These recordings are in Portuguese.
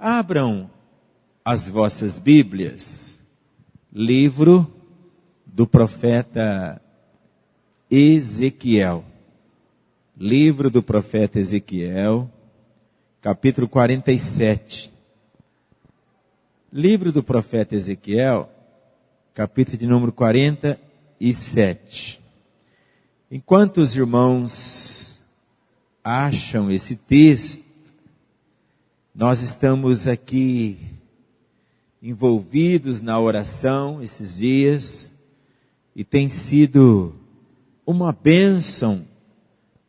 Abram as vossas Bíblias, livro do profeta Ezequiel. Livro do profeta Ezequiel, capítulo 47. Livro do profeta Ezequiel, capítulo de número 47. Enquanto os irmãos acham esse texto, nós estamos aqui envolvidos na oração esses dias e tem sido uma bênção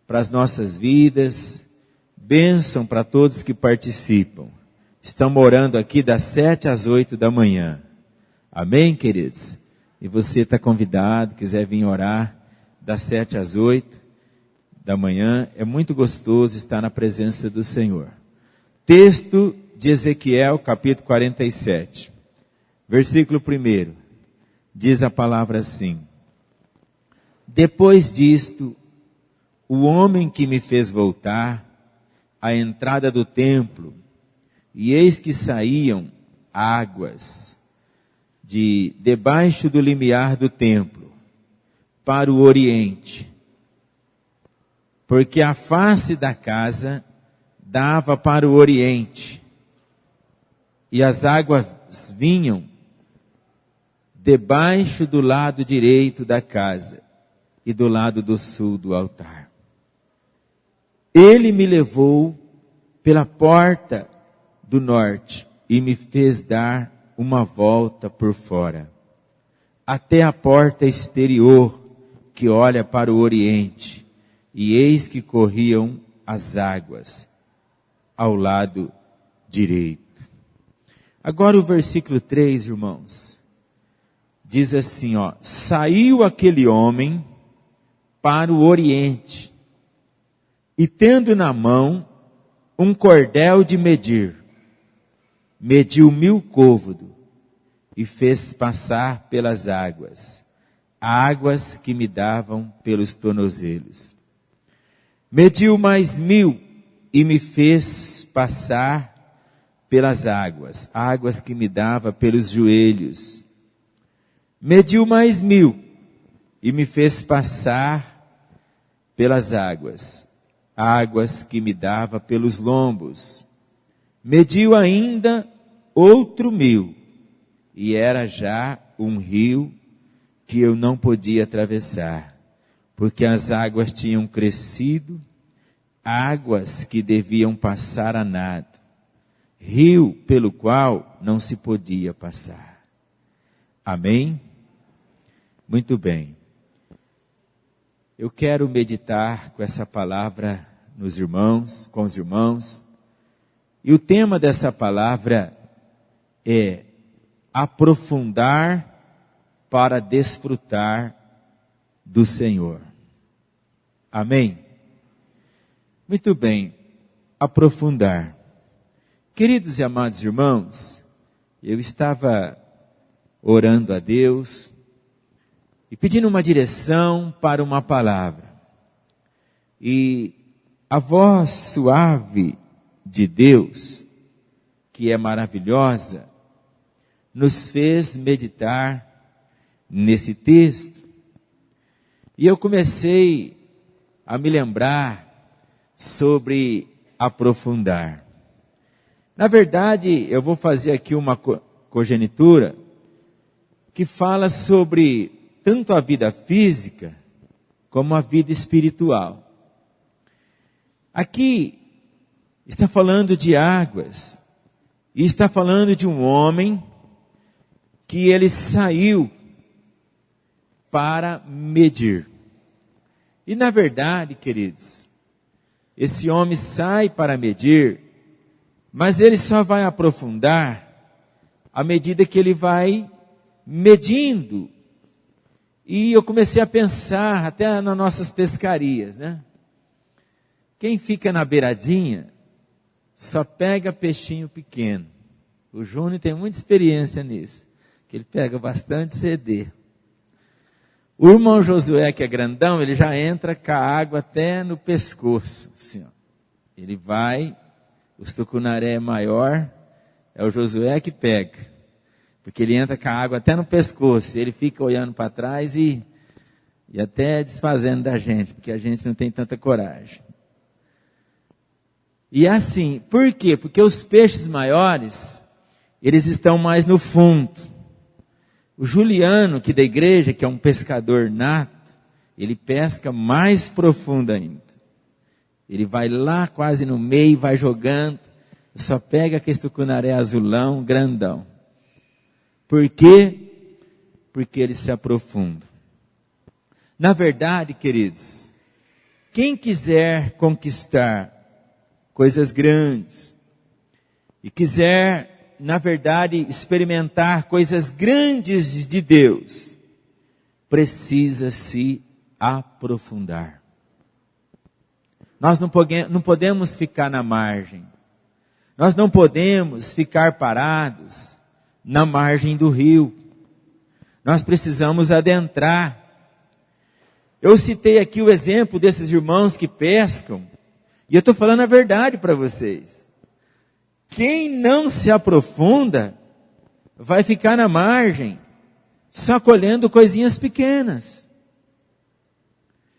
para as nossas vidas, bênção para todos que participam. Estamos orando aqui das 7 às 8 da manhã. Amém, queridos? E você está convidado, quiser vir orar das 7 às 8 da manhã. É muito gostoso estar na presença do Senhor. Texto de Ezequiel, capítulo 47. Versículo 1. Diz a palavra assim: Depois disto, o homem que me fez voltar à entrada do templo, e eis que saíam águas de debaixo do limiar do templo para o oriente, porque a face da casa dava para o oriente, e as águas vinham debaixo do lado direito da casa e do lado do sul do altar. Ele me levou pela porta do norte e me fez dar uma volta por fora, até a porta exterior que olha para o oriente, e eis que corriam as águas ao lado direito. Agora o versículo 3, irmãos, diz assim, saiu aquele homem para o oriente, e tendo na mão um cordel de medir, mediu 1000 côvados, e fez passar pelas águas, águas que me davam pelos tornozelos. Mediu mais 1000, e me fez passar pelas águas, águas que me dava pelos joelhos. Mediu mais 1000, e me fez passar pelas águas, águas que me dava pelos lombos. Mediu ainda outro 1000, e era já um rio que eu não podia atravessar, porque as águas tinham crescido, águas que deviam passar a nado, rio pelo qual não se podia passar. Amém? Muito bem. Eu quero meditar com essa palavra nos irmãos, com os irmãos, e o tema dessa palavra é aprofundar para desfrutar do Senhor. Amém? Muito bem, aprofundar. Queridos e amados irmãos, eu estava orando a Deus e pedindo uma direção para uma palavra. E a voz suave de Deus, que é maravilhosa, nos fez meditar nesse texto. E eu comecei a me lembrar sobre aprofundar. Na verdade, eu vou fazer aqui uma cogenitura que fala sobre tanto a vida física como a vida espiritual. Aqui está falando de águas, e está falando de um homem que ele saiu para medir. E na verdade, queridos, esse homem sai para medir, mas ele só vai aprofundar à medida que ele vai medindo. E eu comecei a pensar até nas nossas pescarias, né? Quem fica na beiradinha só pega peixinho pequeno. O Júnior tem muita experiência nisso, que ele pega bastante CD. O irmão Josué, que é grandão, ele já entra com a água até no pescoço. Assim, ó. Ele vai, o tucunaré é maior, É o Josué que pega, porque ele entra com a água até no pescoço, ele fica olhando para trás e até desfazendo da gente, porque a gente não tem tanta coragem. E assim, por quê? Porque os peixes maiores, eles estão mais no fundo. O Juliano, que da igreja, que é um pescador nato, ele pesca mais profundo ainda. Ele vai lá quase no meio, vai jogando, só pega aquele tucunaré azulão, grandão. Por quê? Porque eles se aprofundam. Na verdade, queridos, quem quiser conquistar coisas grandes e quiser, na verdade, experimentar coisas grandes de Deus, precisa se aprofundar. Nós não podemos ficar na margem. Nós não podemos ficar parados na margem do rio. Nós precisamos adentrar. Eu citei aqui o exemplo desses irmãos que pescam, e eu estou falando a verdade para vocês. Quem não se aprofunda, vai ficar na margem, só colhendo coisinhas pequenas.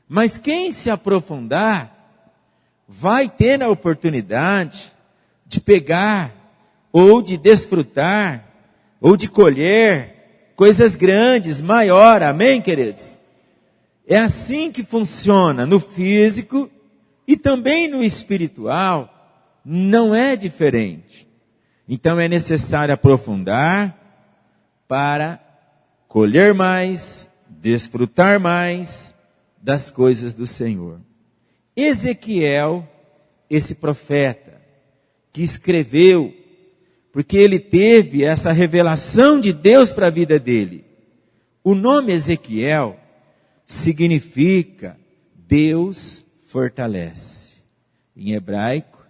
Mas quem se aprofundar, vai ter a oportunidade de pegar, ou de desfrutar, ou de colher coisas grandes, maior, amém, queridos? É assim que funciona no físico e também no espiritual, não é diferente. Então é necessário aprofundar para colher mais, desfrutar mais das coisas do Senhor. Ezequiel, esse profeta, que escreveu, porque ele teve essa revelação de Deus para a vida dele. O nome Ezequiel significa Deus fortalece. Em hebraico,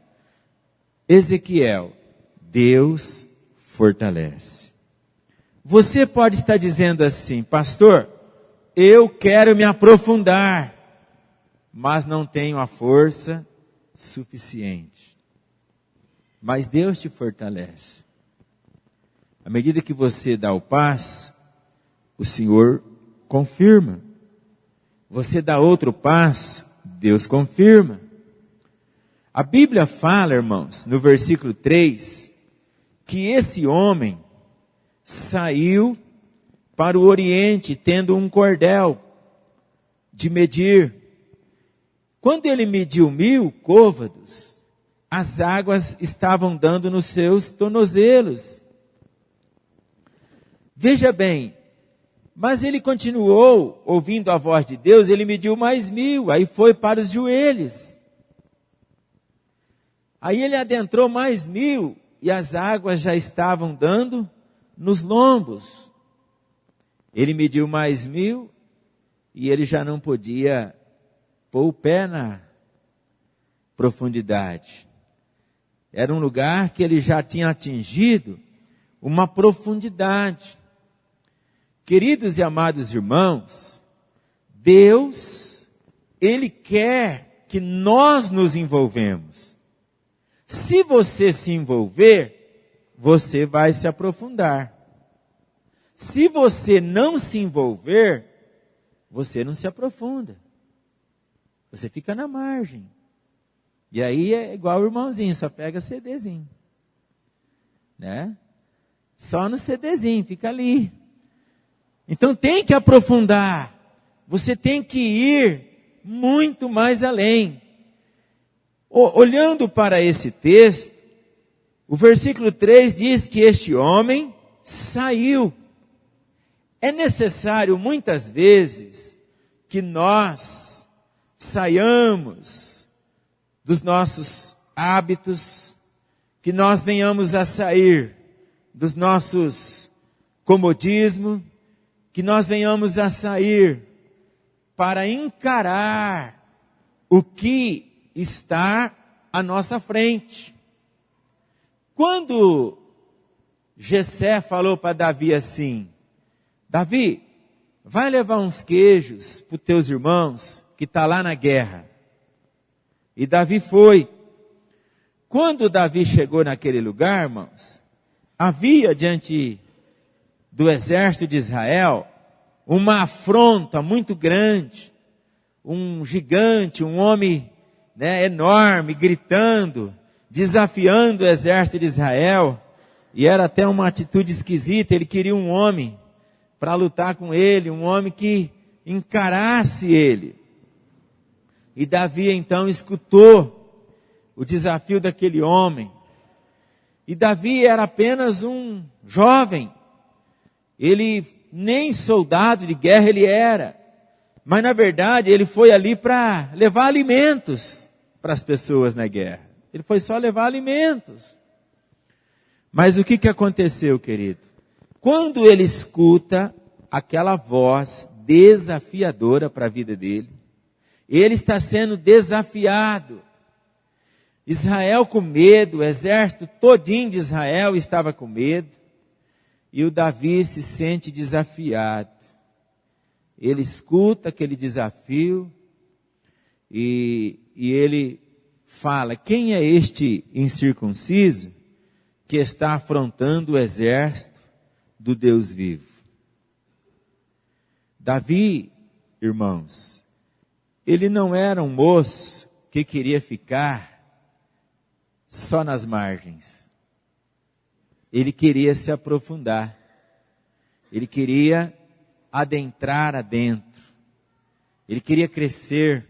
Ezequiel, Deus fortalece. Você pode estar dizendo assim, pastor, eu quero me aprofundar, mas não tenho a força suficiente. Mas Deus te fortalece. À medida que você dá o passo, o Senhor confirma. Você dá outro passo, Deus confirma. A Bíblia fala, irmãos, no versículo 3, que esse homem saiu para o Oriente, tendo um cordel de medir. Quando ele mediu 1000 côvados, as águas estavam dando nos seus tornozelos. Veja bem, mas ele continuou ouvindo a voz de Deus, ele mediu mais 1000, aí foi para os joelhos. Aí ele adentrou mais 1000 e as águas já estavam dando nos lombos. Ele mediu mais 1000 e ele já não podia pôr o pé na profundidade. Era um lugar que ele já tinha atingido uma profundidade. Queridos e amados irmãos, Deus, Ele quer que nós nos envolvemos. Se você se envolver, você vai se aprofundar. Se você não se envolver, você não se aprofunda. Você fica na margem. E aí é igual o irmãozinho, só pega CDzinho. Né? Só no CDzinho, fica ali. Então tem que aprofundar. Você tem que ir muito mais além. Olhando para esse texto, o versículo 3 diz que este homem saiu. É necessário muitas vezes que nós saiamos dos nossos hábitos, que nós venhamos a sair dos nossos comodismos, que nós venhamos a sair para encarar o que está à nossa frente. Quando Jessé falou para Davi assim, Davi, vai levar uns queijos para os teus irmãos que está lá na guerra. E Davi foi. Quando Davi chegou naquele lugar, irmãos, havia diante do exército de Israel uma afronta muito grande, um gigante, um homem, enorme, gritando, desafiando o exército de Israel, e era até uma atitude esquisita. Ele queria um homem para lutar com ele, um homem que encarasse ele. E Davi então escutou o desafio daquele homem. E Davi era apenas um jovem. Ele nem soldado de guerra ele era. Mas na verdade ele foi ali para levar alimentos para as pessoas na guerra. Ele foi só levar alimentos. Mas o que aconteceu, querido? Quando ele escuta aquela voz desafiadora para a vida dele, ele está sendo desafiado. Israel com medo, o exército todinho de Israel estava com medo, e o Davi se sente desafiado. Ele escuta aquele desafio, e ele fala: quem é este incircunciso que está afrontando o exército do Deus vivo? Davi, irmãos, ele não era um moço que queria ficar só nas margens. Ele queria se aprofundar. Ele queria adentrar adentro. Ele queria crescer.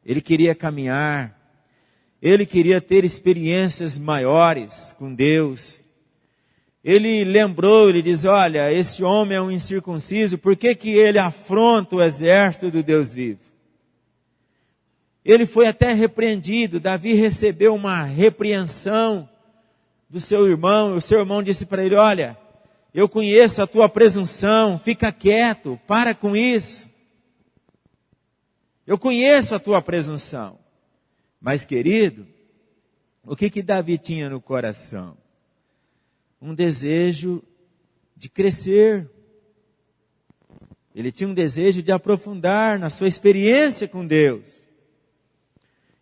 Ele queria caminhar. Ele queria ter experiências maiores com Deus. Ele lembrou, ele diz: olha, esse homem é um incircunciso, por que ele afronta o exército do Deus vivo? Ele foi até repreendido. Davi recebeu uma repreensão do seu irmão. O seu irmão disse para ele: olha, eu conheço a tua presunção, fica quieto, para com isso. Eu conheço a tua presunção. Mas, querido, o que Davi tinha no coração? Um desejo de crescer. Ele tinha um desejo de aprofundar na sua experiência com Deus.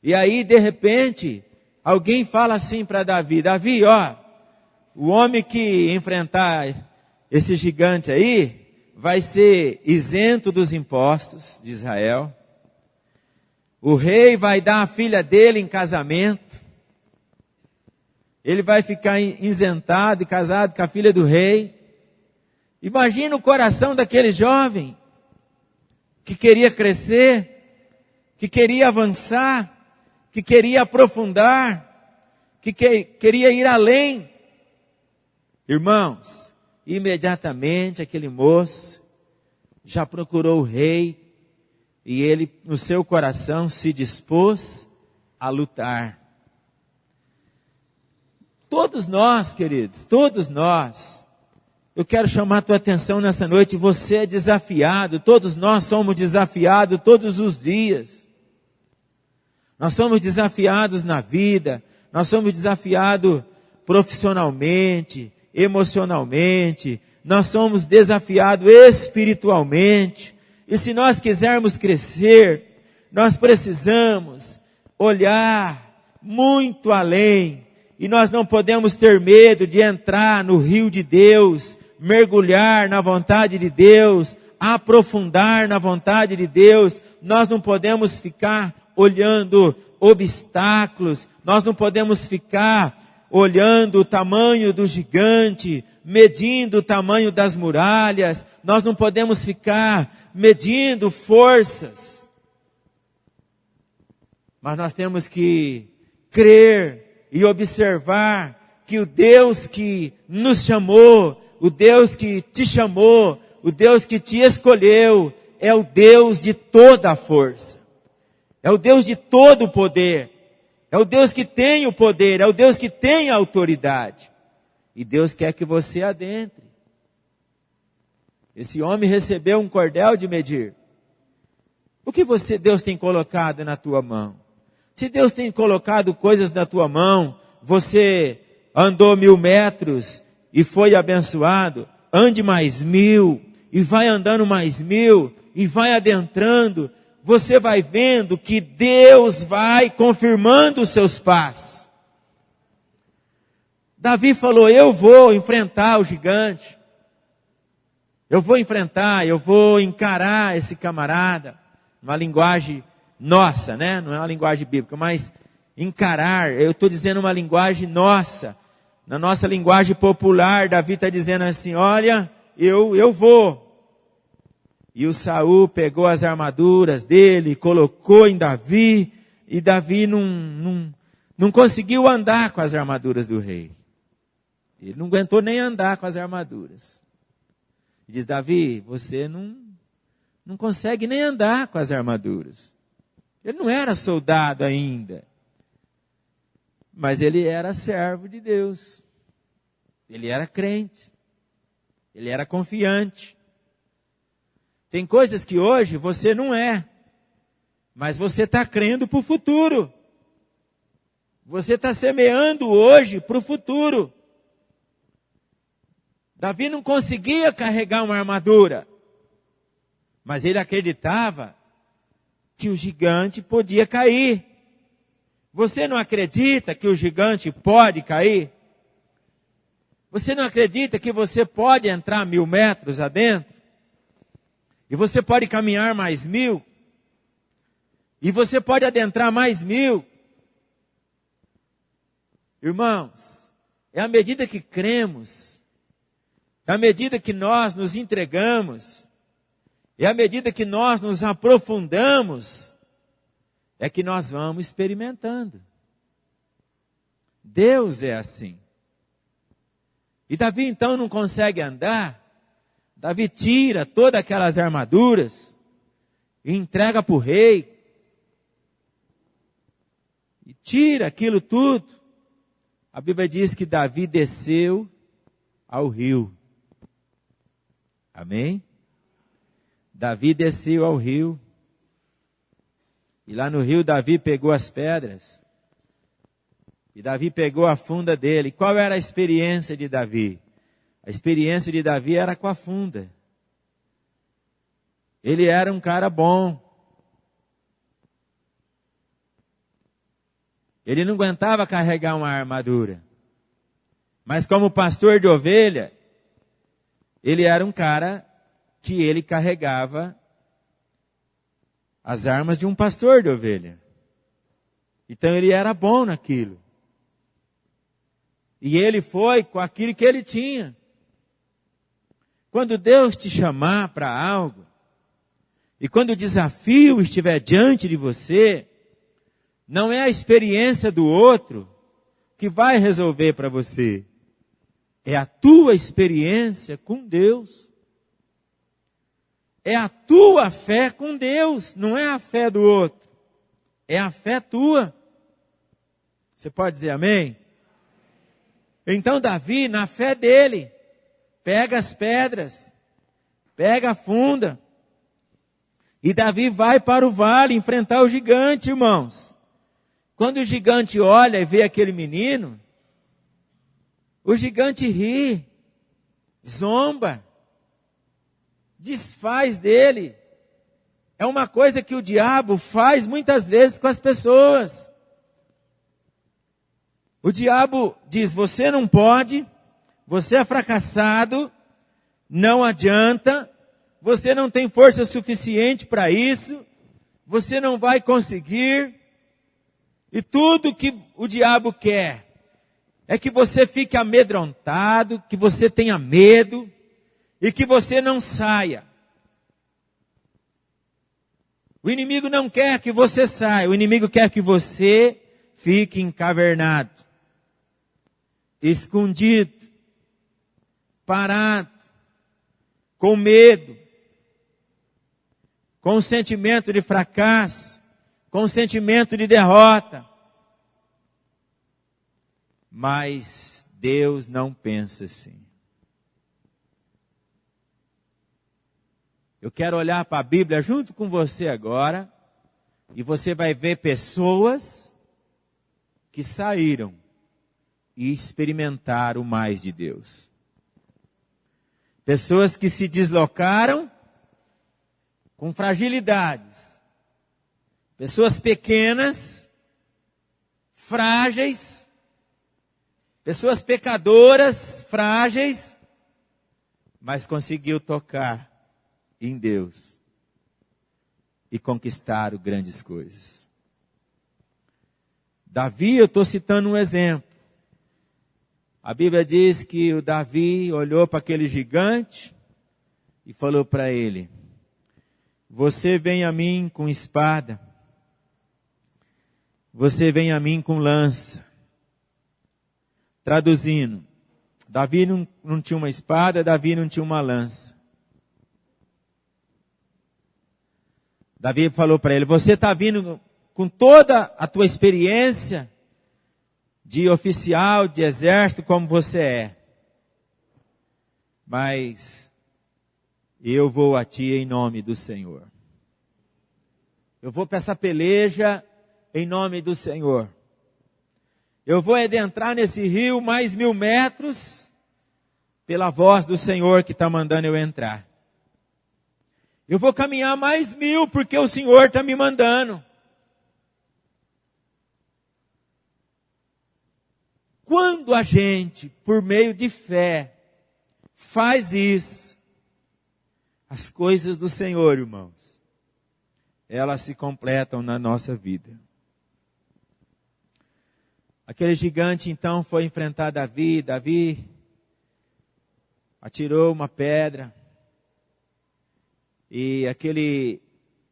E aí, de repente, alguém fala assim para Davi: Davi, o homem que enfrentar esse gigante aí, vai ser isento dos impostos de Israel. O rei vai dar a filha dele em casamento. Ele vai ficar isentado e casado com a filha do rei. Imagina o coração daquele jovem que queria crescer, que queria avançar, que queria aprofundar, que queria ir além. Irmãos, imediatamente aquele moço já procurou o rei e ele, no seu coração, se dispôs a lutar. Todos nós, queridos, todos nós, eu quero chamar a tua atenção nessa noite. Você é desafiado, todos nós somos desafiados todos os dias. Nós somos desafiados na vida, nós somos desafiados profissionalmente, emocionalmente, nós somos desafiados espiritualmente. E se nós quisermos crescer, nós precisamos olhar muito além. E nós não podemos ter medo de entrar no rio de Deus, mergulhar na vontade de Deus, aprofundar na vontade de Deus. Nós não podemos ficar olhando obstáculos, nós não podemos ficar olhando o tamanho do gigante, medindo o tamanho das muralhas, nós não podemos ficar medindo forças. Mas nós temos que crer e observar que o Deus que nos chamou, o Deus que te chamou, o Deus que te escolheu, é o Deus de toda a força. É o Deus de todo o poder. É o Deus que tem o poder, é o Deus que tem a autoridade. E Deus quer que você adentre. Esse homem recebeu um cordel de medir. O que Deus tem colocado na tua mão? Se Deus tem colocado coisas na tua mão, você andou 1000 metros e foi abençoado, ande mais 1000, e vai andando mais 1000, e vai adentrando, você vai vendo que Deus vai confirmando os seus passos. Davi falou, eu vou enfrentar o gigante. Eu vou enfrentar, eu vou encarar esse camarada. Uma linguagem nossa, né? Não é uma linguagem bíblica, mas encarar, eu estou dizendo uma linguagem nossa. Na nossa linguagem popular, Davi está dizendo assim, olha, eu vou. E o Saul pegou as armaduras dele, colocou em Davi, e Davi não conseguiu andar com as armaduras do rei. Ele não aguentou nem andar com as armaduras. Diz, Davi, você não consegue nem andar com as armaduras. Ele não era soldado ainda. Mas ele era servo de Deus. Ele era crente. Ele era confiante. Tem coisas que hoje você não é. Mas você está crendo para o futuro. Você está semeando hoje para o futuro. Davi não conseguia carregar uma armadura. Mas ele acreditava que o gigante podia cair. Você não acredita que o gigante pode cair? Você não acredita que você pode entrar 1000 metros adentro? E você pode caminhar mais 1000? E você pode adentrar mais 1000? Irmãos, é à medida que cremos, é à medida que nós nos entregamos, é à medida que nós nos aprofundamos, é que nós vamos experimentando. Deus é assim. E Davi então não consegue andar. Davi tira todas aquelas armaduras e entrega para o rei. E tira aquilo tudo. A Bíblia diz que Davi desceu ao rio. Amém? Davi desceu ao rio. E lá no rio Davi pegou as pedras. E Davi pegou a funda dele. Qual era a experiência de Davi? A experiência de Davi era com a funda. Ele era um cara bom. Ele não aguentava carregar uma armadura. Mas como pastor de ovelha, ele era um cara que ele carregava as armas de um pastor de ovelha. Então ele era bom naquilo. E ele foi com aquilo que ele tinha. Quando Deus te chamar para algo, e quando o desafio estiver diante de você, não é a experiência do outro que vai resolver para você. É a tua experiência com Deus. É a tua fé com Deus, não é a fé do outro. É a fé tua. Você pode dizer amém? Então Davi, na fé dele, pega as pedras, pega a funda, e Davi vai para o vale enfrentar o gigante, irmãos. Quando o gigante olha e vê aquele menino, o gigante ri, zomba, desfaz dele. É uma coisa que o diabo faz muitas vezes com as pessoas. O diabo diz, você não pode, você é fracassado, não adianta, você não tem força suficiente para isso, você não vai conseguir. E tudo que o diabo quer é que você fique amedrontado, que você tenha medo e que você não saia. O inimigo não quer que você saia, o inimigo quer que você fique encavernado, escondido, parado, com medo, com um sentimento de fracasso, com um sentimento de derrota. Mas Deus não pensa assim. Eu quero olhar para a Bíblia junto com você agora, e você vai ver pessoas que saíram e experimentaram mais de Deus. Pessoas que se deslocaram com fragilidades. Pessoas pequenas, frágeis, pessoas pecadoras, frágeis, mas conseguiu tocar em Deus e conquistaram grandes coisas. Davi, eu estou citando um exemplo. A Bíblia diz que o Davi olhou para aquele gigante e falou para ele: você vem a mim com espada, você vem a mim com lança. Traduzindo, Davi não tinha uma espada, Davi não tinha uma lança. Davi falou para ele: você está vindo com toda a tua experiência de oficial, de exército, como você é. Mas eu vou a ti em nome do Senhor. Eu vou para essa peleja em nome do Senhor. Eu vou adentrar nesse rio mais 1000 metros pela voz do Senhor que está mandando eu entrar. Eu vou caminhar mais 1000 porque o Senhor está me mandando. Quando a gente, por meio de fé, faz isso, as coisas do Senhor, irmãos, elas se completam na nossa vida. Aquele gigante então foi enfrentar Davi. Davi atirou uma pedra. E aquele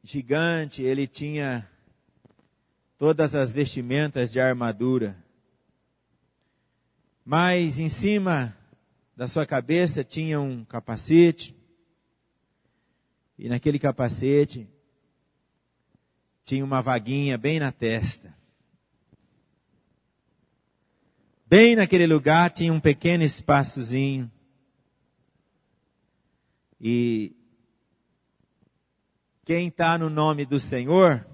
gigante, ele tinha todas as vestimentas de armadura. Mas em cima da sua cabeça tinha um capacete. E naquele capacete tinha uma vaguinha bem na testa. Bem naquele lugar tinha um pequeno espaçozinho. E quem está no nome do Senhor,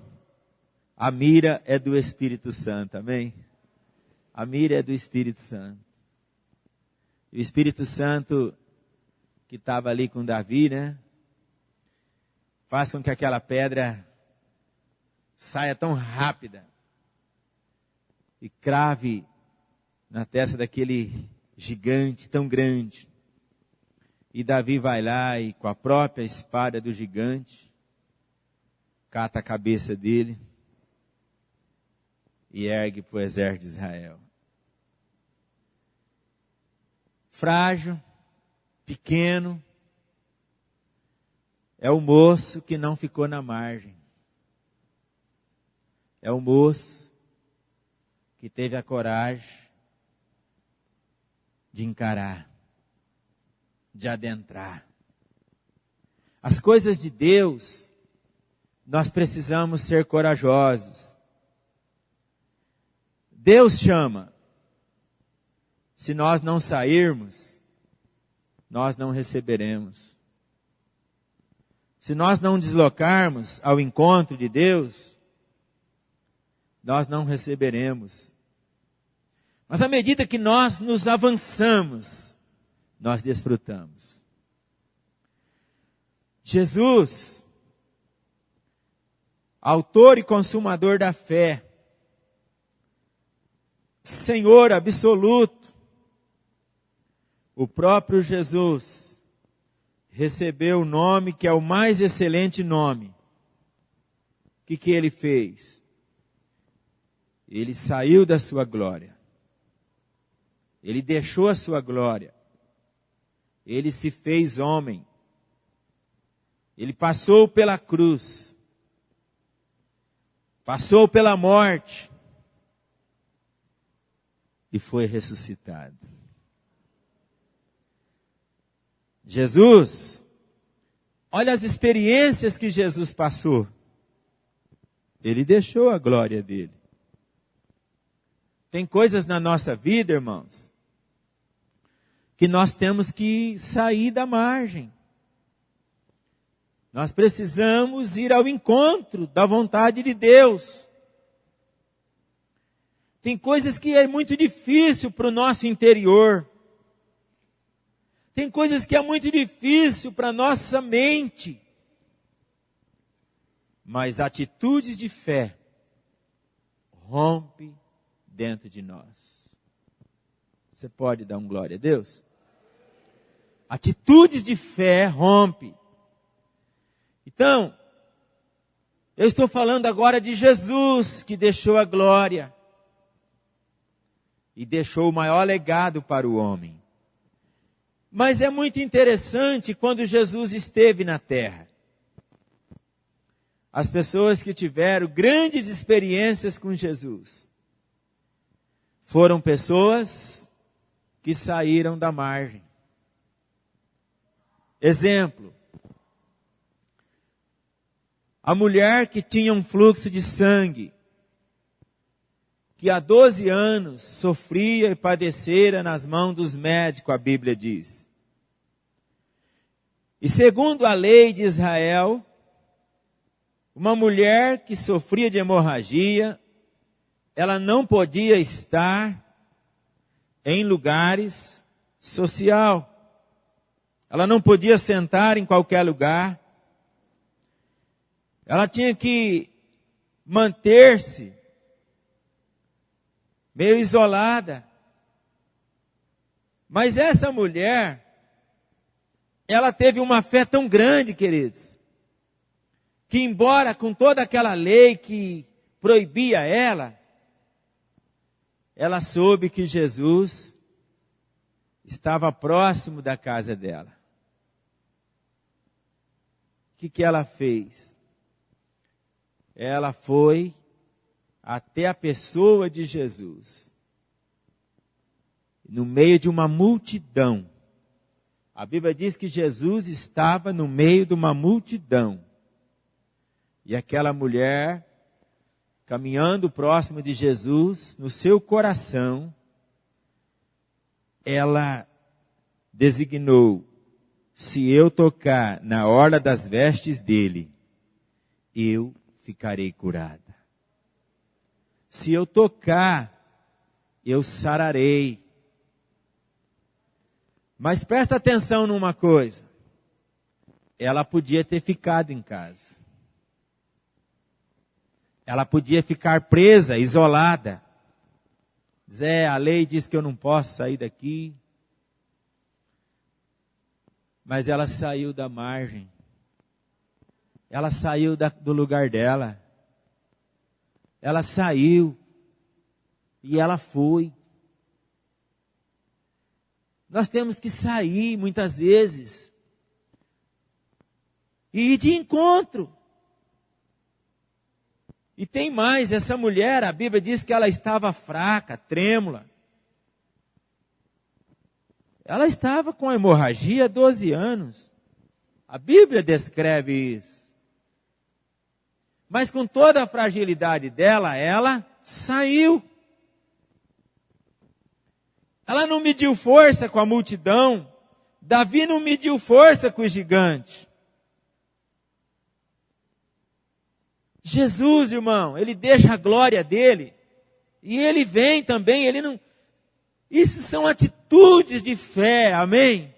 a mira é do Espírito Santo, amém? A mira é do Espírito Santo. E o Espírito Santo que estava ali com Davi, né? Faz com que aquela pedra saia tão rápida e crave na testa daquele gigante tão grande. E Davi vai lá e com a própria espada do gigante, cata a cabeça dele e ergue para o exército de Israel. Frágil, pequeno, é o moço que não ficou na margem. É o moço que teve a coragem de encarar, de adentrar. As coisas de Deus, nós precisamos ser corajosos. Deus chama. Se nós não sairmos, nós não receberemos. Se nós não deslocarmos ao encontro de Deus, nós não receberemos. Mas à medida que nós nos avançamos, nós desfrutamos. Jesus, autor e consumador da fé, Senhor absoluto, o próprio Jesus recebeu o nome que é o mais excelente nome. O que ele fez? Ele saiu da sua glória. Ele deixou a sua glória. Ele se fez homem. Ele passou pela cruz. Passou pela morte. E foi ressuscitado. Jesus, olha as experiências que Jesus passou. Ele deixou a glória dele. Tem coisas na nossa vida, irmãos, que nós temos que sair da margem. Nós precisamos ir ao encontro da vontade de Deus. Tem coisas que é muito difícil para o nosso interior. Tem coisas que é muito difícil para a nossa mente. Mas atitudes de fé rompe dentro de nós. Você pode dar um glória a Deus? Atitudes de fé rompe. Então, eu estou falando agora de Jesus, que deixou a glória e deixou o maior legado para o homem. Mas é muito interessante quando Jesus esteve na terra. As pessoas que tiveram grandes experiências com Jesus foram pessoas que saíram da margem. Exemplo, a mulher que tinha um fluxo de sangue, que há 12 anos sofria e padecera nas mãos dos médicos, a Bíblia diz. E segundo a lei de Israel, uma mulher que sofria de hemorragia, ela não podia estar em lugares social. Ela não podia sentar em qualquer lugar. Ela tinha que manter-se meio isolada. Mas essa mulher, ela teve uma fé tão grande, queridos, que embora com toda aquela lei que proibia ela soube que Jesus estava próximo da casa dela. O que ela fez? Ela foi até a pessoa de Jesus, no meio de uma multidão. A Bíblia diz que Jesus estava no meio de uma multidão. E aquela mulher, caminhando próximo de Jesus, no seu coração, ela designou: se eu tocar na orla das vestes dele, eu ficarei curada. Se eu tocar, eu sararei. Mas presta atenção numa coisa. Ela podia ter ficado em casa. Ela podia ficar presa, isolada. Zé, a lei diz que eu não posso sair daqui. Mas ela saiu da margem. Ela saiu do lugar dela. Ela saiu. E ela foi. Nós temos que sair muitas vezes. E ir de encontro. E tem mais, essa mulher, a Bíblia diz que ela estava fraca, trêmula. Ela estava com hemorragia há 12 anos. A Bíblia descreve isso. Mas com toda a fragilidade dela, ela saiu. Ela não mediu força com a multidão. Davi não mediu força com o gigante. Jesus, irmão, ele deixa a glória dele. E ele vem também, ele não... Isso são atitudes de fé, amém?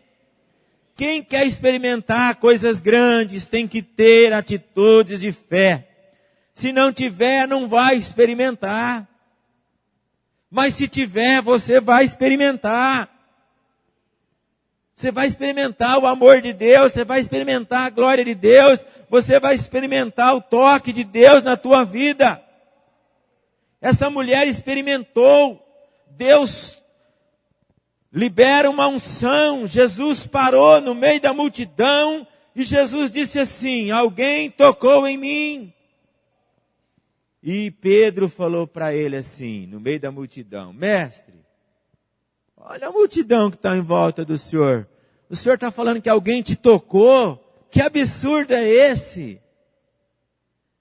Quem quer experimentar coisas grandes tem que ter atitudes de fé. Se não tiver, não vai experimentar. Mas se tiver, você vai experimentar. Você vai experimentar o amor de Deus, você vai experimentar a glória de Deus, você vai experimentar o toque de Deus na tua vida. Essa mulher experimentou. Deus libera uma unção. Jesus parou no meio da multidão e Jesus disse assim: alguém tocou em mim. E Pedro falou para ele assim, no meio da multidão: mestre, olha a multidão que está em volta do Senhor. O Senhor está falando que alguém te tocou? Que absurdo é esse?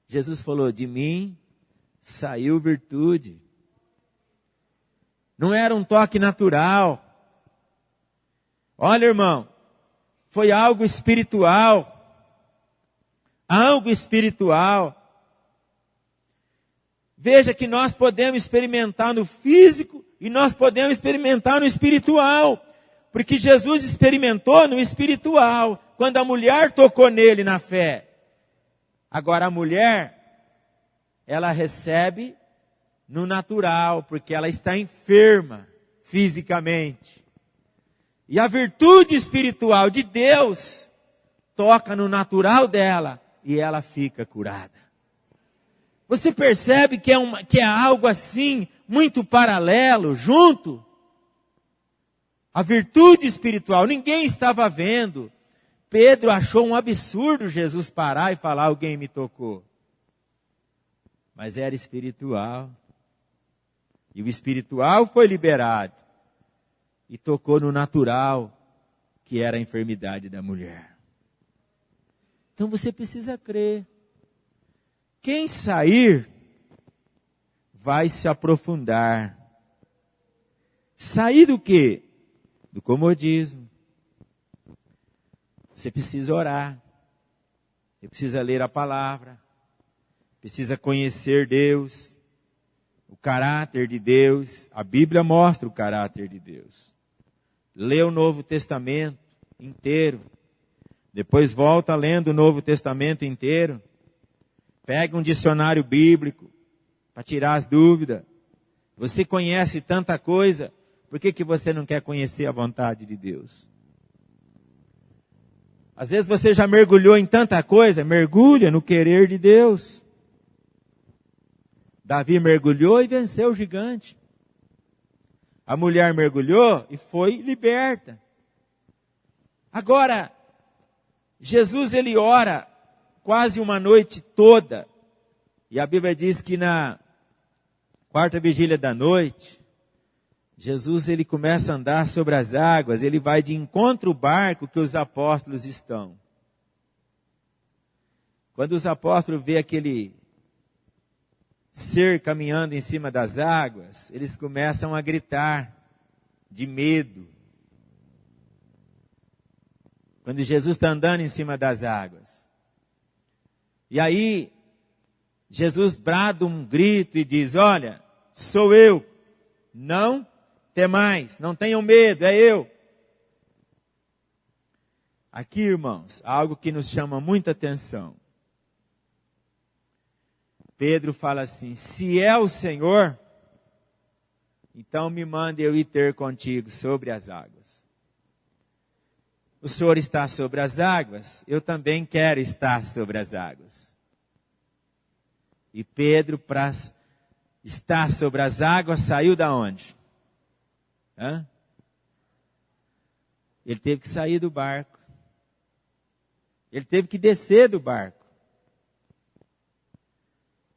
Jesus falou: de mim saiu virtude. Não era um toque natural. Olha, irmão, foi algo espiritual. Algo espiritual. Veja que nós podemos experimentar no físico e nós podemos experimentar no espiritual. Porque Jesus experimentou no espiritual, quando a mulher tocou nele na fé. Agora a mulher, ela recebe no natural, porque ela está enferma, fisicamente. E a virtude espiritual de Deus toca no natural dela e ela fica curada. Você percebe que é algo assim, muito paralelo, junto? A virtude espiritual, ninguém estava vendo. Pedro achou um absurdo Jesus parar e falar, alguém me tocou. Mas era espiritual. E o espiritual foi liberado. E tocou no natural, que era a enfermidade da mulher. Então você precisa crer. Quem sair, vai se aprofundar. Sair do quê? Do comodismo. Você precisa orar. Você precisa ler a palavra. Precisa conhecer Deus. O caráter de Deus. A Bíblia mostra o caráter de Deus. Lê o Novo Testamento inteiro. Depois volta lendo o Novo Testamento inteiro. Pega um dicionário bíblico para tirar as dúvidas. Você conhece tanta coisa, por que você não quer conhecer a vontade de Deus? Às vezes você já mergulhou em tanta coisa, mergulha no querer de Deus. Davi mergulhou e venceu o gigante. A mulher mergulhou e foi liberta. Agora, Jesus ele ora quase uma noite toda. E a Bíblia diz que na quarta vigília da noite, Jesus ele começa a andar sobre as águas, ele vai de encontro ao barco que os apóstolos estão. Quando os apóstolos vê aquele ser caminhando em cima das águas, eles começam a gritar de medo. Quando Jesus está andando em cima das águas. E aí, Jesus brada um grito e diz, olha, sou eu, não temais, não tenham medo, é eu. Aqui, irmãos, algo que nos chama muita atenção. Pedro fala assim, se é o Senhor, então me mande eu ir ter contigo sobre as águas. O Senhor está sobre as águas, eu também quero estar sobre as águas. E Pedro, para estar sobre as águas, saiu da onde? Ele teve que sair do barco. Ele teve que descer do barco.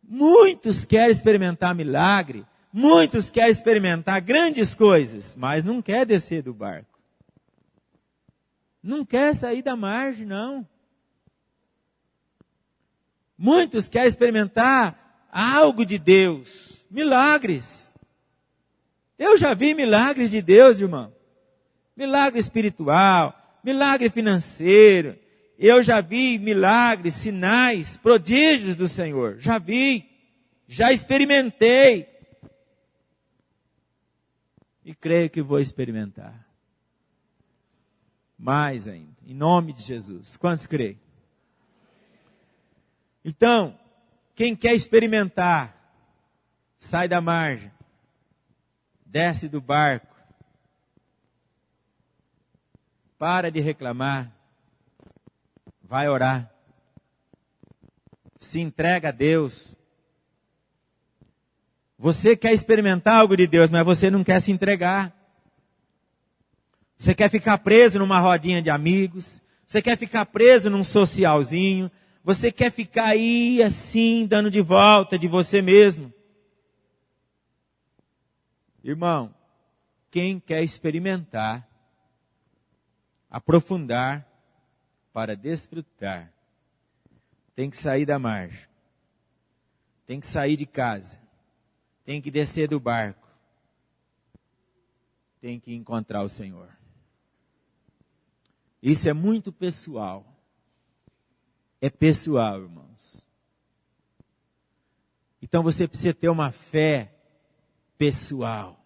Muitos querem experimentar milagre, muitos querem experimentar grandes coisas, mas não quer descer do barco. Não quer sair da margem, não. Muitos querem experimentar algo de Deus, milagres. Eu já vi milagres de Deus, irmão. Milagre espiritual, milagre financeiro. Eu já vi milagres, sinais, prodígios do Senhor. Já vi, já experimentei. E creio que vou experimentar. Mais ainda, em nome de Jesus. Quantos creem? Então, quem quer experimentar, sai da margem, desce do barco, para de reclamar, vai orar, se entrega a Deus. Você quer experimentar algo de Deus, mas você não quer se entregar. Você quer ficar preso numa rodinha de amigos, você quer ficar preso num socialzinho, você quer ficar aí assim, dando de volta de você mesmo. Irmão, quem quer experimentar, aprofundar, para desfrutar, tem que sair da margem, tem que sair de casa, tem que descer do barco, tem que encontrar o Senhor. Isso é muito pessoal. É pessoal, irmãos. Então você precisa ter uma fé pessoal.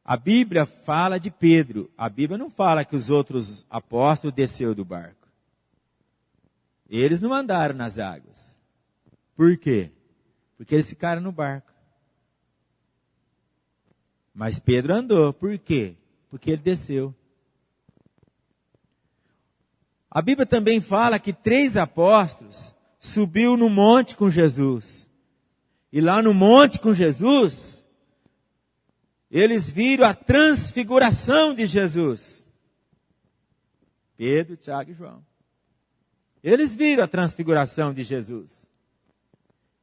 A Bíblia fala de Pedro. A Bíblia não fala que os outros apóstolos desceram do barco. Eles não andaram nas águas. Por quê? Porque eles ficaram no barco. Mas Pedro andou. Por quê? Porque ele desceu. A Bíblia também fala que 3 apóstolos subiu no monte com Jesus. E lá no monte com Jesus, eles viram a transfiguração de Jesus. Pedro, Tiago e João. Eles viram a transfiguração de Jesus.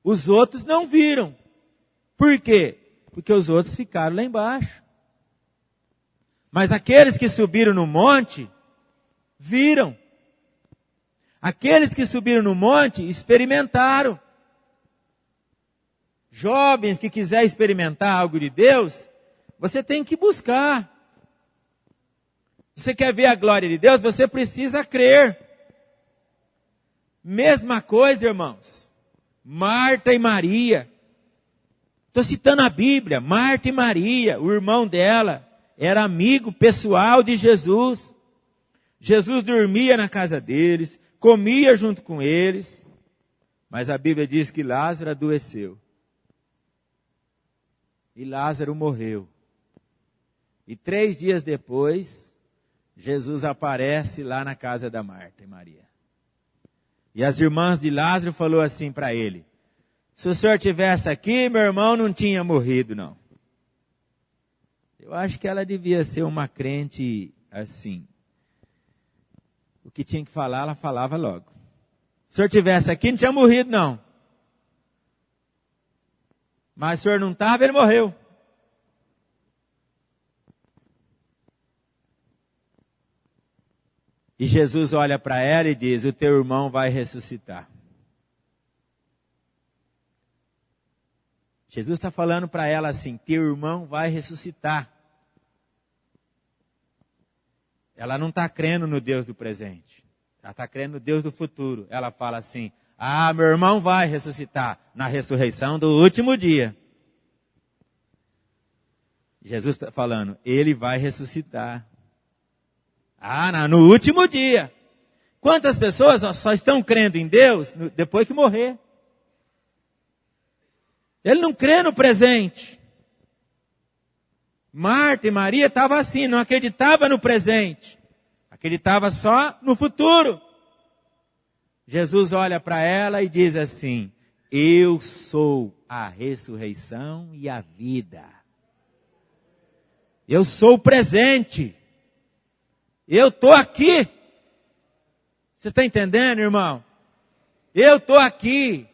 Os outros não viram. Por quê? Porque os outros ficaram lá embaixo. Mas aqueles que subiram no monte, viram. Aqueles que subiram no monte, experimentaram. Jovens que quiserem experimentar algo de Deus, você tem que buscar. Você quer ver a glória de Deus? Você precisa crer. Mesma coisa, irmãos. Marta e Maria. Estou citando a Bíblia. Marta e Maria, o irmão dela, era amigo pessoal de Jesus. Jesus dormia na casa deles, comia junto com eles. Mas a Bíblia diz que Lázaro adoeceu. E Lázaro morreu. E 3 dias depois, Jesus aparece lá na casa da Marta e Maria. E as irmãs de Lázaro falaram assim para ele: se o senhor tivesse aqui, meu irmão não tinha morrido, não. Eu acho que ela devia ser uma crente assim. O que tinha que falar, ela falava logo. Se o senhor tivesse aqui, não tinha morrido, não. Mas o senhor não estava, ele morreu. E Jesus olha para ela e diz: o teu irmão vai ressuscitar. Jesus está falando para ela assim: teu irmão vai ressuscitar. Ela não está crendo no Deus do presente. Ela está crendo no Deus do futuro. Ela fala assim: ah, meu irmão vai ressuscitar na ressurreição do último dia. Jesus está falando: ele vai ressuscitar. Ah, no último dia. Quantas pessoas só estão crendo em Deus depois que morrer? Ele não crê no presente. Marta e Maria estavam assim, não acreditavam no presente. Acreditava só no futuro. Jesus olha para ela e diz assim: eu sou a ressurreição e a vida. Eu sou o presente. Eu estou aqui. Você está entendendo, irmão? Eu estou aqui.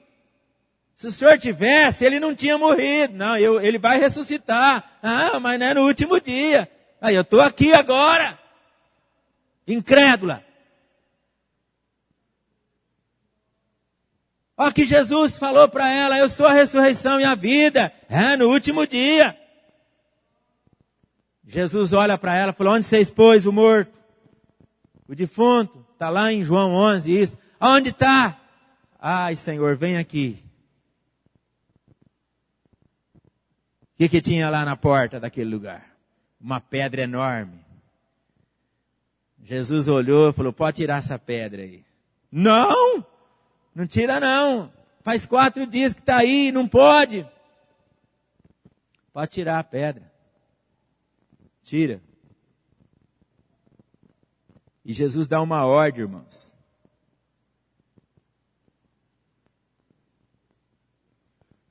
Se o senhor tivesse, ele não tinha morrido. Não, ele vai ressuscitar. Ah, mas não é no último dia. Aí eu estou aqui agora. Incrédula. Olha que Jesus falou para ela: eu sou a ressurreição e a vida. É no último dia. Jesus olha para ela e falou: onde você expôs o morto? O defunto. Está lá em João 11 isso. Aonde está? Ai, Senhor, vem aqui. O que tinha lá na porta daquele lugar? Uma pedra enorme. Jesus olhou e falou: pode tirar essa pedra aí. Não! Não tira não. Faz 4 dias que está aí, não pode. Pode tirar a pedra. Tira. E Jesus dá uma ordem, irmãos.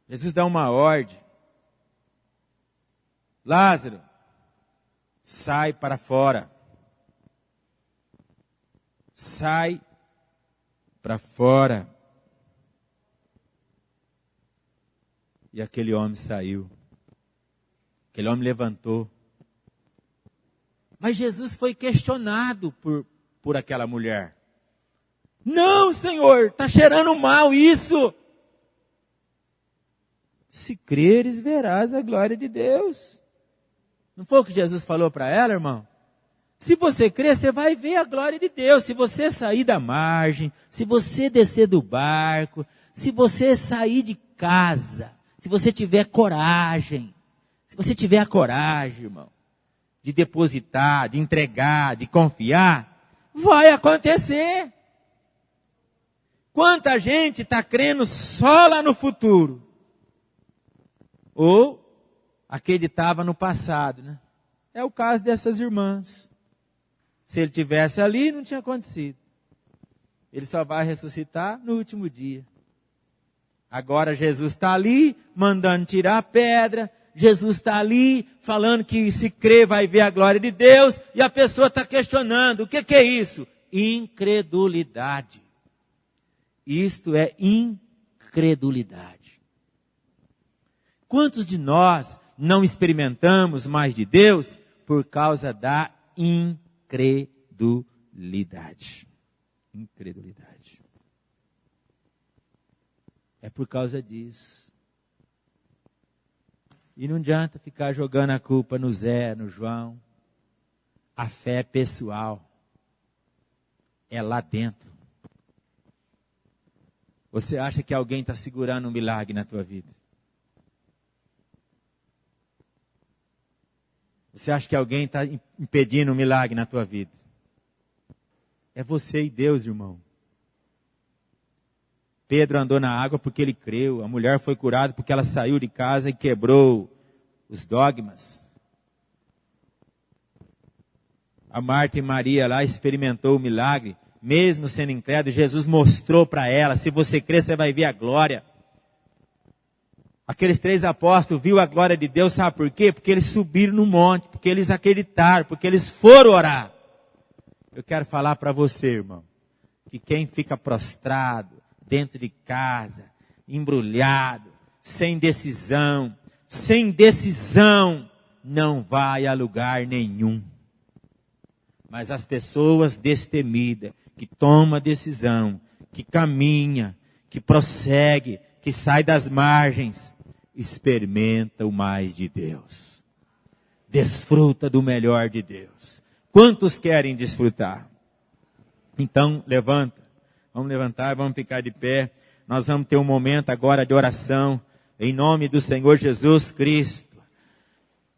Jesus dá uma ordem. Lázaro, sai para fora. Sai para fora. E aquele homem saiu. Aquele homem levantou. Mas Jesus foi questionado por aquela mulher. Não, Senhor, está cheirando mal isso. Se creres, verás a glória de Deus. Não foi o que Jesus falou para ela, irmão? Se você crer, você vai ver a glória de Deus. Se você sair da margem, se você descer do barco, se você sair de casa, se você tiver coragem, se você tiver a coragem, irmão, de depositar, de entregar, de confiar, vai acontecer. Quanta gente está crendo só lá no futuro? Ou acreditava no passado, né? É o caso dessas irmãs. Se ele tivesse ali, não tinha acontecido. Ele só vai ressuscitar no último dia. Agora Jesus está ali, mandando tirar a pedra. Jesus está ali, falando que se crer vai ver a glória de Deus. E a pessoa está questionando, o que é isso? Incredulidade. Isto é incredulidade. Quantos de nós não experimentamos mais de Deus por causa da incredulidade? Incredulidade. É por causa disso. E não adianta ficar jogando a culpa no Zé, no João. A fé é pessoal. É lá dentro. Você acha que alguém está segurando um milagre na tua vida? Você acha que alguém está impedindo um milagre na tua vida? É você e Deus, irmão. Pedro andou na água porque ele creu. A mulher foi curada porque ela saiu de casa e quebrou os dogmas. A Marta e Maria lá experimentou o milagre, mesmo sendo incrédulo. Jesus mostrou para ela, se você crer, você vai ver a glória. Aqueles 3 apóstolos viram a glória de Deus, sabe por quê? Porque eles subiram no monte, porque eles acreditaram, porque eles foram orar. Eu quero falar para você, irmão, que quem fica prostrado, dentro de casa, embrulhado, sem decisão, não vai a lugar nenhum. Mas as pessoas destemidas, que toma decisão, que caminha, que prossegue, que sai das margens, experimenta o mais de Deus. Desfruta do melhor de Deus. Quantos querem desfrutar? Então, levanta. Vamos levantar, vamos ficar de pé. Nós vamos ter um momento agora de oração. Em nome do Senhor Jesus Cristo.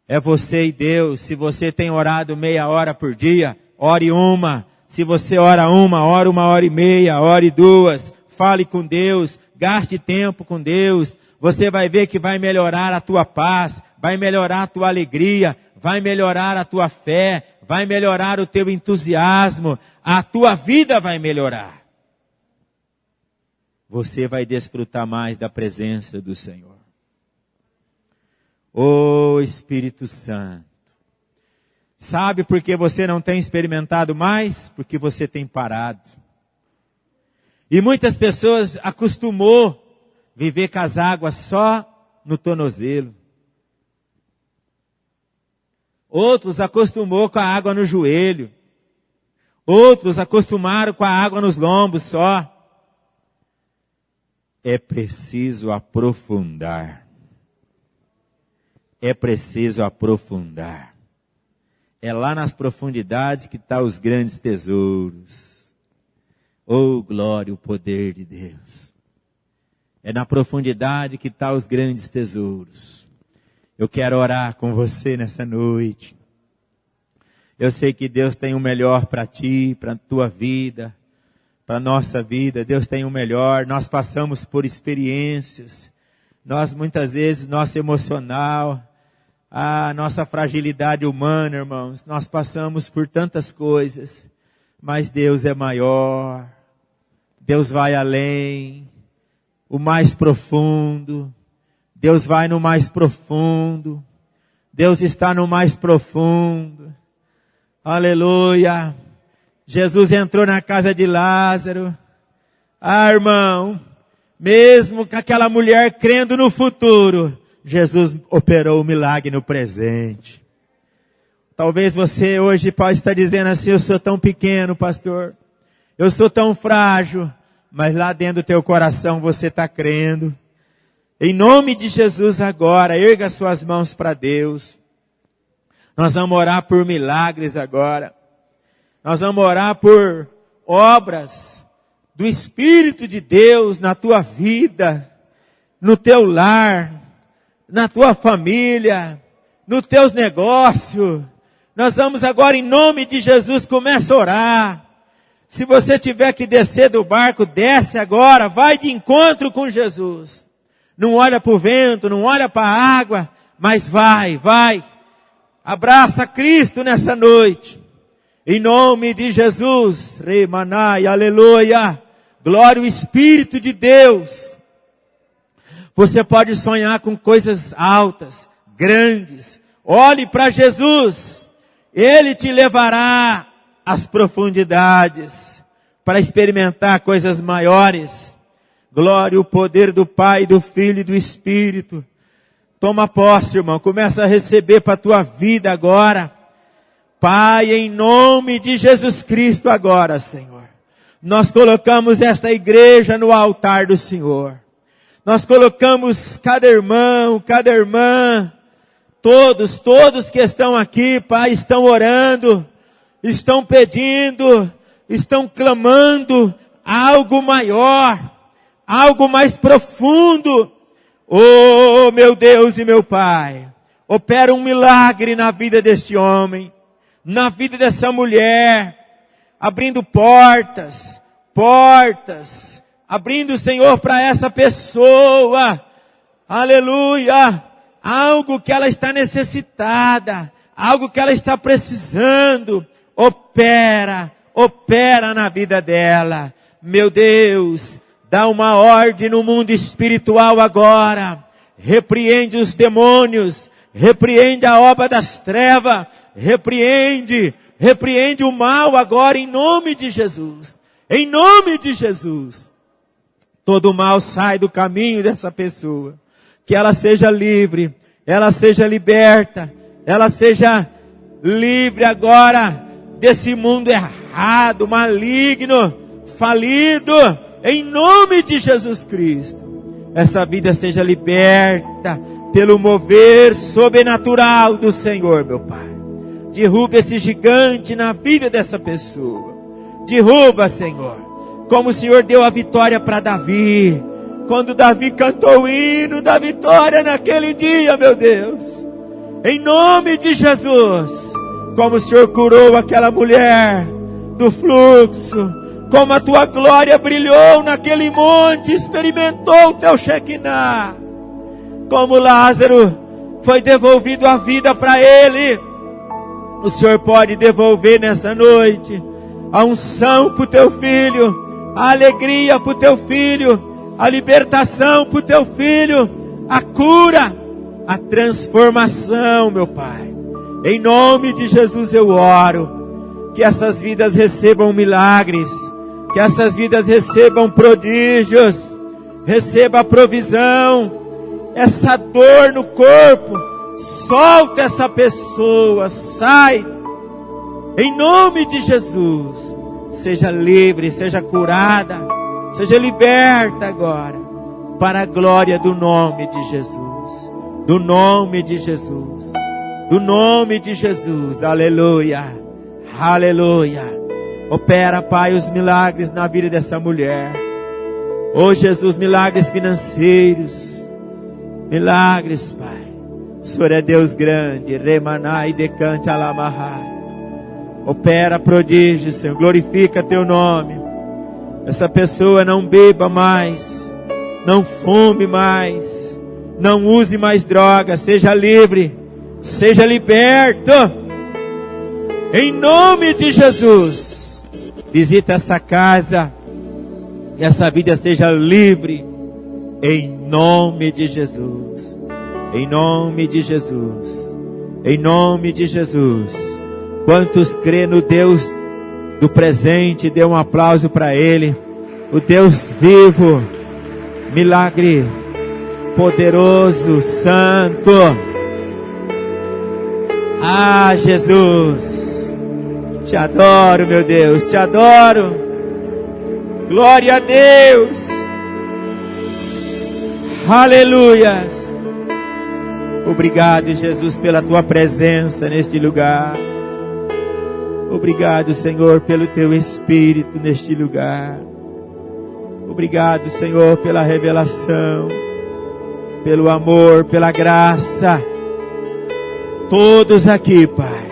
É você e Deus. Se você tem orado meia hora por dia, ore uma. Se você ora uma, ore 1h30, ore 2. Fale com Deus. Gaste tempo com Deus. Você vai ver que vai melhorar a tua paz. Vai melhorar a tua alegria. Vai melhorar a tua fé. Vai melhorar o teu entusiasmo. A tua vida vai melhorar. Você vai desfrutar mais da presença do Senhor. Ô Espírito Santo. Sabe por que você não tem experimentado mais? Porque você tem parado. E muitas pessoas acostumou viver com as águas só no tornozelo. Outros acostumou com a água no joelho. Outros acostumaram com a água nos lombos só. É preciso aprofundar. É preciso aprofundar. É lá nas profundidades que estão os grandes tesouros. Oh, glória, o poder de Deus. É na profundidade que estão os grandes tesouros. Eu quero orar com você nessa noite. Eu sei que Deus tem o melhor para ti, para a tua vida, para a nossa vida. Deus tem o melhor. Nós passamos por experiências. Nós, muitas vezes, nosso emocional, a nossa fragilidade humana, irmãos, nós passamos por tantas coisas. Mas Deus é maior. Deus vai além. O mais profundo. Deus vai no mais profundo. Deus está no mais profundo. Aleluia. Jesus entrou na casa de Lázaro. Ah, irmão, mesmo com aquela mulher crendo no futuro, Jesus operou o milagre no presente. Talvez você hoje possa estar dizendo assim, eu sou tão pequeno, pastor. Eu sou tão frágil. Mas lá dentro do teu coração você está crendo. Em nome de Jesus agora, erga suas mãos para Deus. Nós vamos orar por milagres agora. Nós vamos orar por obras do Espírito de Deus na tua vida, no teu lar, na tua família, nos teus negócios. Nós vamos agora, em nome de Jesus, começa a orar. Se você tiver que descer do barco, desce agora, vai de encontro com Jesus. Não olha para o vento, não olha para a água, Mas vai. Abraça Cristo nessa noite. Em nome de Jesus. Remanai, aleluia. Glória ao Espírito de Deus. Você pode sonhar com coisas altas, grandes. Olhe para Jesus. Ele te levará às profundidades para experimentar coisas maiores. Glória ao poder do Pai, do Filho e do Espírito. Toma posse, irmão. Começa a receber para a tua vida agora. Pai, em nome de Jesus Cristo agora, Senhor. Nós colocamos esta igreja no altar do Senhor. Nós colocamos cada irmão, cada irmã, todos que estão aqui, Pai, estão orando, estão pedindo, estão clamando algo maior, algo mais profundo. Oh, meu Deus e meu Pai, opera um milagre na vida deste homem, na vida dessa mulher, abrindo portas, abrindo, Senhor, para essa pessoa, aleluia, algo que ela está necessitada, algo que ela está precisando, opera na vida dela, meu Deus, dá uma ordem no mundo espiritual agora, repreende os demônios, repreende a obra das trevas, repreende o mal agora em nome de Jesus, em nome de Jesus. Todo mal sai do caminho dessa pessoa. Que ela seja livre, ela seja liberta, ela seja livre agora desse mundo errado, maligno, falido, em nome de Jesus Cristo. Essa vida seja liberta pelo mover sobrenatural do Senhor, meu Pai. Derruba esse gigante na vida dessa pessoa. Derruba, Senhor. Como o Senhor deu a vitória para Davi. Quando Davi cantou o hino da vitória naquele dia, meu Deus. Em nome de Jesus. Como o Senhor curou aquela mulher do fluxo. Como a tua glória brilhou naquele monte. Experimentou o teu Shekinah. Como Lázaro foi devolvido a vida para ele. O Senhor pode devolver nessa noite a unção para o teu filho. A alegria para o teu filho, a libertação para o teu filho, a cura, a transformação, meu Pai. Em nome de Jesus eu oro, que essas vidas recebam milagres, que essas vidas recebam prodígios, receba a provisão, essa dor no corpo, solta essa pessoa, sai, em nome de Jesus. Seja livre, seja curada, seja liberta agora, para a glória do nome de Jesus, do nome de Jesus, do nome de Jesus, aleluia, aleluia. Opera, Pai, os milagres na vida dessa mulher, oh Jesus, milagres financeiros, milagres, Pai, o Senhor é Deus grande, remanai decante alamahai. Opera prodígio, Senhor, glorifica teu nome. Essa pessoa não beba mais, não fume mais, não use mais drogas, seja livre, seja liberto. Em nome de Jesus, visita essa casa e essa vida seja livre. Em nome de Jesus, em nome de Jesus, em nome de Jesus. Quantos crê no Deus do presente, dê um aplauso para Ele. O Deus vivo, milagre, poderoso, santo. Ah, Jesus, te adoro, meu Deus, te adoro. Glória a Deus. Aleluias. Obrigado, Jesus, pela tua presença neste lugar. Obrigado, Senhor, pelo teu Espírito neste lugar. Obrigado, Senhor, pela revelação, pelo amor, pela graça. Todos aqui, Pai,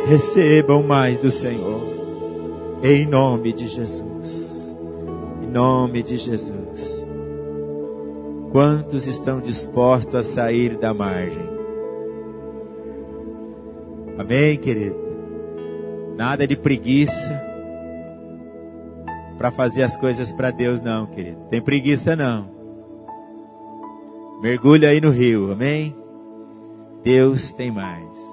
recebam mais do Senhor. Em nome de Jesus. Em nome de Jesus. Quantos estão dispostos a sair da margem? Amém, querido? Nada de preguiça para fazer as coisas para Deus, não, querido. Tem preguiça, não. Mergulha aí no rio, amém? Deus tem mais.